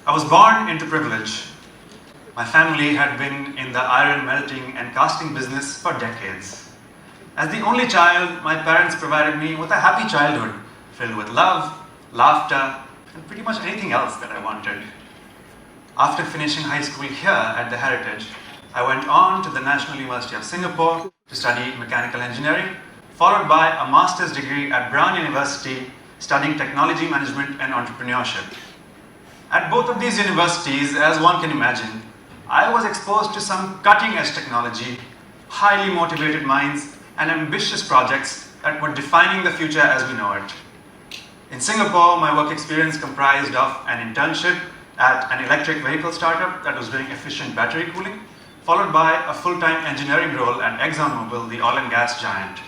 I was born into privilege. My family had been in the iron melting and casting business for decades. As the only child, my parents provided me with a happy childhood, filled with love, laughter, and pretty much anything else that I wanted. After finishing high school here at the Heritage, I went on to the National University of Singapore to study mechanical engineering, followed by a master's degree at Brown University studying technology management and entrepreneurship. At both of these universities, as one can imagine, I was exposed to some cutting-edge technology, highly motivated minds, and ambitious projects that were defining the future as we know it. In Singapore, my work experience comprised of an internship at an electric vehicle startup that was doing efficient battery cooling, followed by a full-time engineering role at ExxonMobil, the oil and gas giant.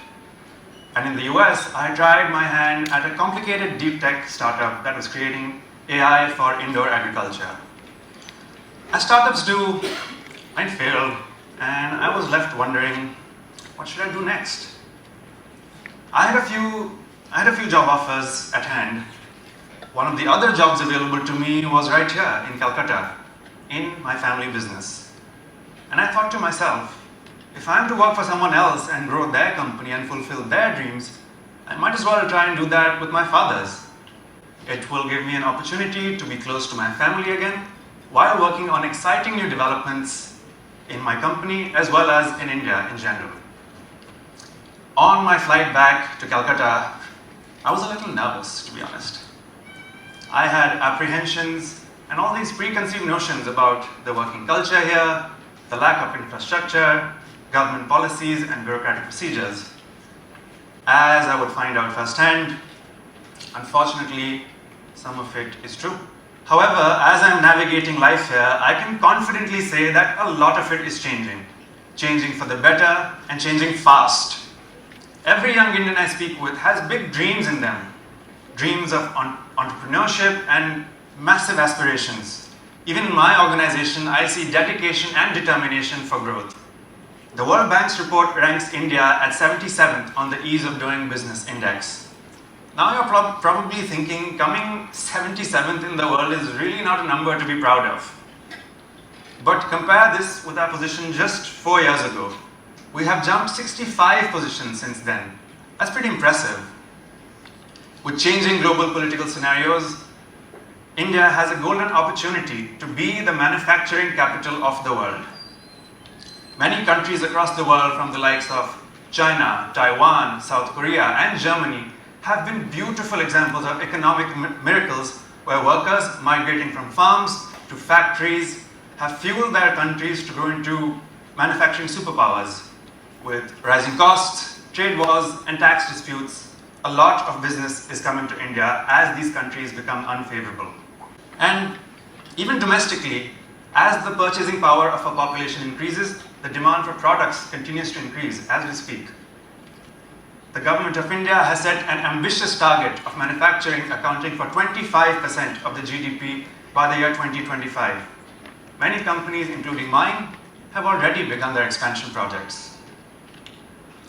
And in the US, I tried my hand at a complicated deep tech startup that was creating AI for indoor agriculture. As startups do, I failed, and I was left wondering, what should I do next? I had a few job offers at hand. One of the other jobs available to me was right here in Calcutta, in my family business. And I thought to myself, if I'm to work for someone else and grow their company and fulfill their dreams, I might as well try and do that with my father's. It will give me an opportunity to be close to my family again, while working on exciting new developments in my company as well as in India in general. On my flight back to Calcutta, I was a little nervous, to be honest. I had apprehensions and all these preconceived notions about the working culture here, the lack of infrastructure, government policies, and bureaucratic procedures. As I would find out firsthand, unfortunately, some of it is true. However, as I'm navigating life here, I can confidently say that a lot of it is changing for the better and changing fast. Every young Indian I speak with has big dreams in them, dreams of entrepreneurship and massive aspirations. Even in my organization, I see dedication and determination for growth. The World Bank's report ranks India at 77th on the Ease of Doing Business Index. Now you're probably thinking, coming 77th in the world is really not a number to be proud of. But compare this with our position just 4 years ago. We have jumped 65 positions since then. That's pretty impressive. With changing global political scenarios, India has a golden opportunity to be the manufacturing capital of the world. Many countries across the world, from the likes of China, Taiwan, South Korea, and Germany, have been beautiful examples of economic miracles where workers migrating from farms to factories have fueled their countries to grow into manufacturing superpowers. With rising costs, trade wars, and tax disputes, a lot of business is coming to India as these countries become unfavorable. And even domestically, as the purchasing power of a population increases, the demand for products continues to increase as we speak. The government of India has set an ambitious target of manufacturing accounting for 25% of the GDP by the year 2025. Many companies, including mine, have already begun their expansion projects.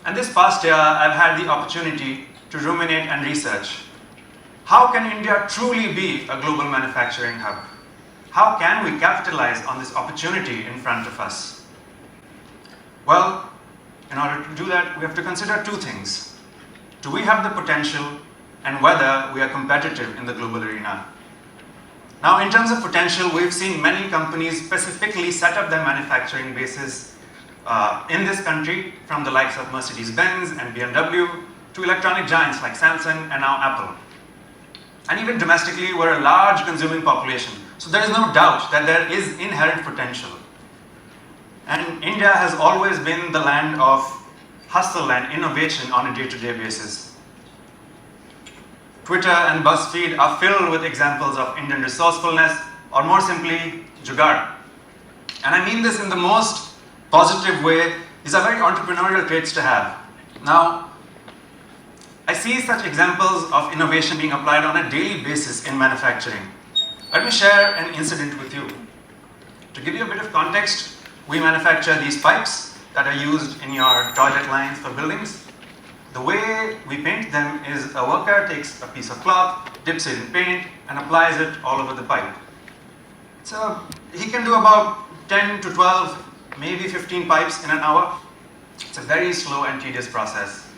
And this past year, I've had the opportunity to ruminate and research. How can India truly be a global manufacturing hub? How can we capitalize on this opportunity in front of us? Well, in order to do that, we have to consider two things. Do we have the potential, and whether we are competitive in the global arena? Now, in terms of potential, we've seen many companies specifically set up their manufacturing bases in this country, from the likes of Mercedes-Benz and BMW to electronic giants like Samsung and now Apple. And even domestically, we're a large consuming population, so there is no doubt that there is inherent potential. And India has always been the land of hustle and innovation on a day-to-day basis. Twitter and BuzzFeed are filled with examples of Indian resourcefulness, or more simply, jugaad. And I mean this in the most positive way. These are very entrepreneurial traits to have. Now, I see such examples of innovation being applied on a daily basis in manufacturing. Let me share an incident with you. To give you a bit of context, we manufacture these pipes that are used in your toilet lines for buildings. The way we paint them is a worker takes a piece of cloth, dips it in paint, and applies it all over the pipe. So he can do about 10 to 12, maybe 15 pipes in an hour. It's a very slow and tedious process.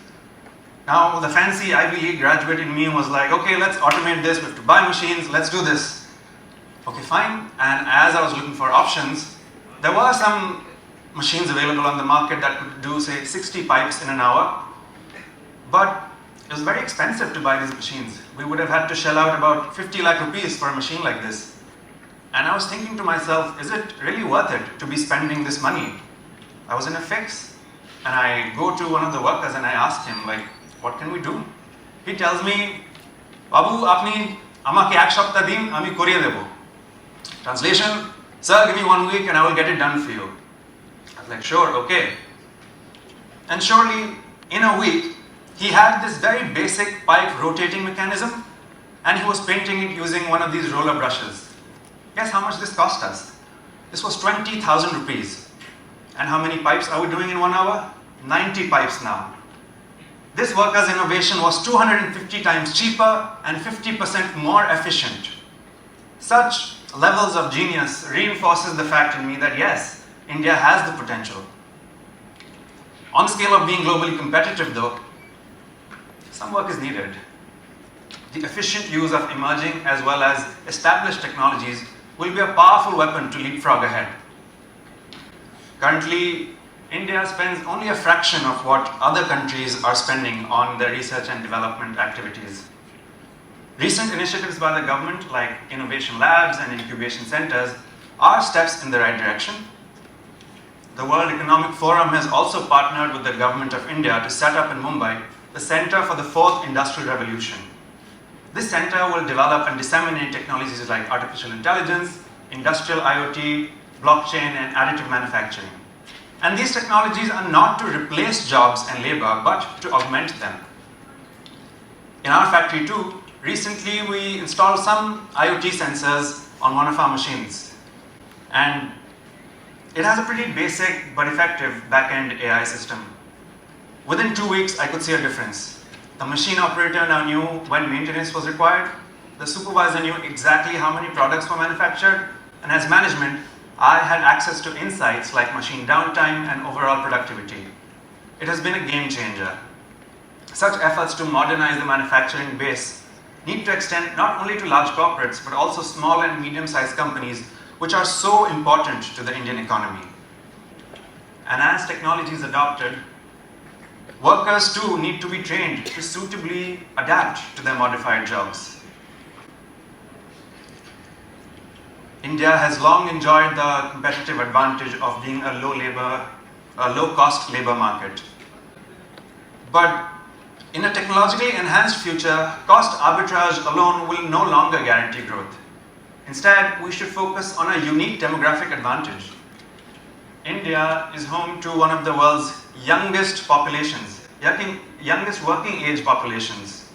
Now the fancy Ivy League graduate in me was like, okay, let's automate this, we have to buy machines, let's do this. Okay, fine. And as I was looking for options, there were some machines available on the market that could do, say, 60 pipes in an hour. But it was very expensive to buy these machines. We would have had to shell out about 50 lakh rupees for a machine like this. And I was thinking to myself, is it really worth it to be spending this money? I was in a fix. And I go to one of the workers and I asked him, like, what can we do? He tells me, Babu, apni amake ek shapta din, ami koriye debo. Translation, sir, give me 1 week and I will get it done for you. I was like, sure, okay. And surely, in a week, he had this very basic pipe rotating mechanism and he was painting it using one of these roller brushes. Guess how much this cost us? This was 20,000 rupees. And how many pipes are we doing in 1 hour? 90 pipes now. This worker's innovation was 250 times cheaper and 50% more efficient. Such levels of genius reinforces the fact in me that yes, India has the potential. On the scale of being globally competitive though, some work is needed. The efficient use of emerging as well as established technologies will be a powerful weapon to leapfrog ahead. Currently, India spends only a fraction of what other countries are spending on their research and development activities. Recent initiatives by the government, like innovation labs and incubation centers, are steps in the right direction. The World Economic Forum has also partnered with the Government of India to set up in Mumbai the Center for the Fourth Industrial Revolution. This center will develop and disseminate technologies like artificial intelligence, industrial IoT, blockchain, and additive manufacturing. And these technologies are not to replace jobs and labor, but to augment them. In our factory too, recently we installed some IoT sensors on one of our machines. And it has a pretty basic but effective back-end AI system. Within 2 weeks, I could see a difference. The machine operator now knew when maintenance was required. The supervisor knew exactly how many products were manufactured. And as management, I had access to insights like machine downtime and overall productivity. It has been a game changer. Such efforts to modernize the manufacturing base need to extend not only to large corporates, but also small and medium-sized companies, which are so important to the Indian economy. And as technology is adopted, workers too need to be trained to suitably adapt to their modified jobs. India has long enjoyed the competitive advantage of being a low-cost labor market. But in a technologically enhanced future, cost arbitrage alone will no longer guarantee growth. Instead, we should focus on a unique demographic advantage. India is home to one of the world's youngest populations, youngest working age populations.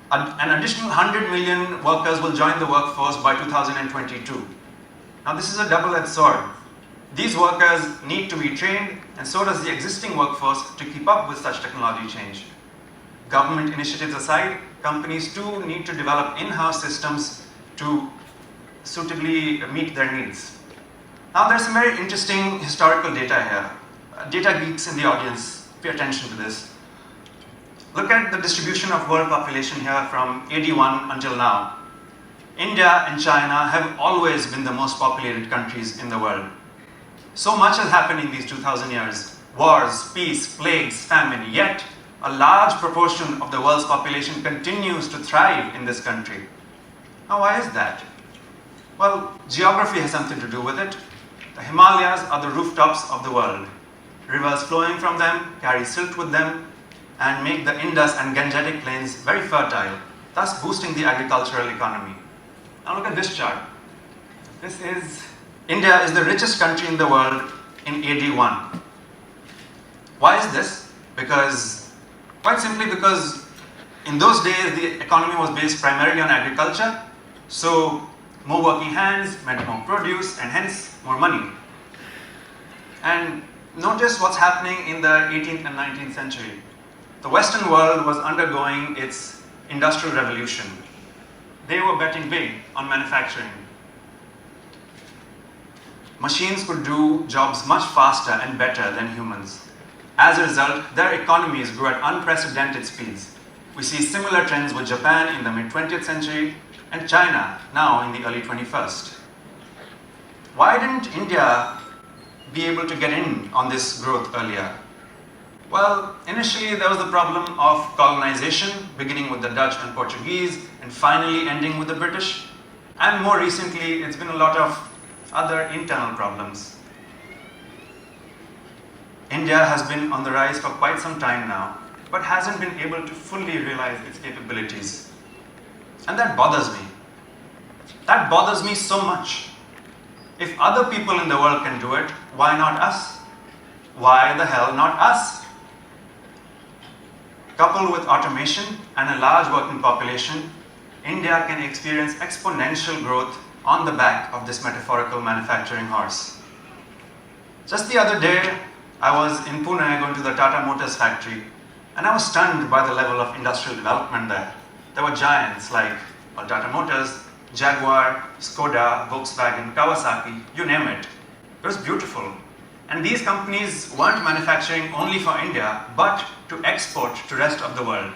An additional 100 million workers will join the workforce by 2022. Now this is a double-edged sword. These workers need to be trained, and so does the existing workforce, to keep up with such technology change. Government initiatives aside, companies too need to develop in-house systems to suitably meet their needs. Now there's some very interesting historical data here. Data geeks in the audience, pay attention to this. Look at the distribution of world population here from AD 1 until now. India and China have always been the most populated countries in the world. So much has happened in these 2000 years. Wars, peace, plagues, famine, yet a large proportion of the world's population continues to thrive in this country. Now why is that? Well, geography has something to do with it. The Himalayas are the rooftops of the world. Rivers flowing from them carry silt with them and make the Indus and Gangetic plains very fertile, thus boosting the agricultural economy. Now look at this chart. India is the richest country in the world in AD 1. Why is this? Quite simply because in those days the economy was based primarily on agriculture, so more working hands meant more produce and hence more money. And notice what's happening in the 18th and 19th century. The Western world was undergoing its industrial revolution. They were betting big on manufacturing. Machines could do jobs much faster and better than humans. As a result, their economies grew at unprecedented speeds. We see similar trends with Japan in the mid-20th century and China now in the early 21st. Why didn't India be able to get in on this growth earlier? Well, initially there was the problem of colonization, beginning with the Dutch and Portuguese and finally ending with the British. And more recently, it's been a lot of other internal problems. India has been on the rise for quite some time now, but hasn't been able to fully realize its capabilities. And that bothers me. That bothers me so much. If other people in the world can do it, why not us? Why the hell not us? Coupled with automation and a large working population, India can experience exponential growth on the back of this metaphorical manufacturing horse. Just the other day, I was in Pune going to the Tata Motors factory, and I was stunned by the level of industrial development there. There were giants like Tata Motors, Jaguar, Skoda, Volkswagen, Kawasaki, you name it. It was beautiful. And these companies weren't manufacturing only for India, but to export to the rest of the world.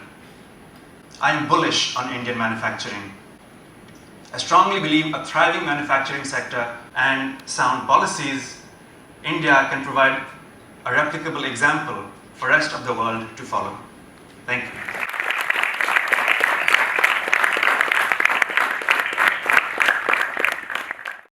I am bullish on Indian manufacturing. I strongly believe a thriving manufacturing sector and sound policies, India can provide a replicable example for the rest of the world to follow. Thank you.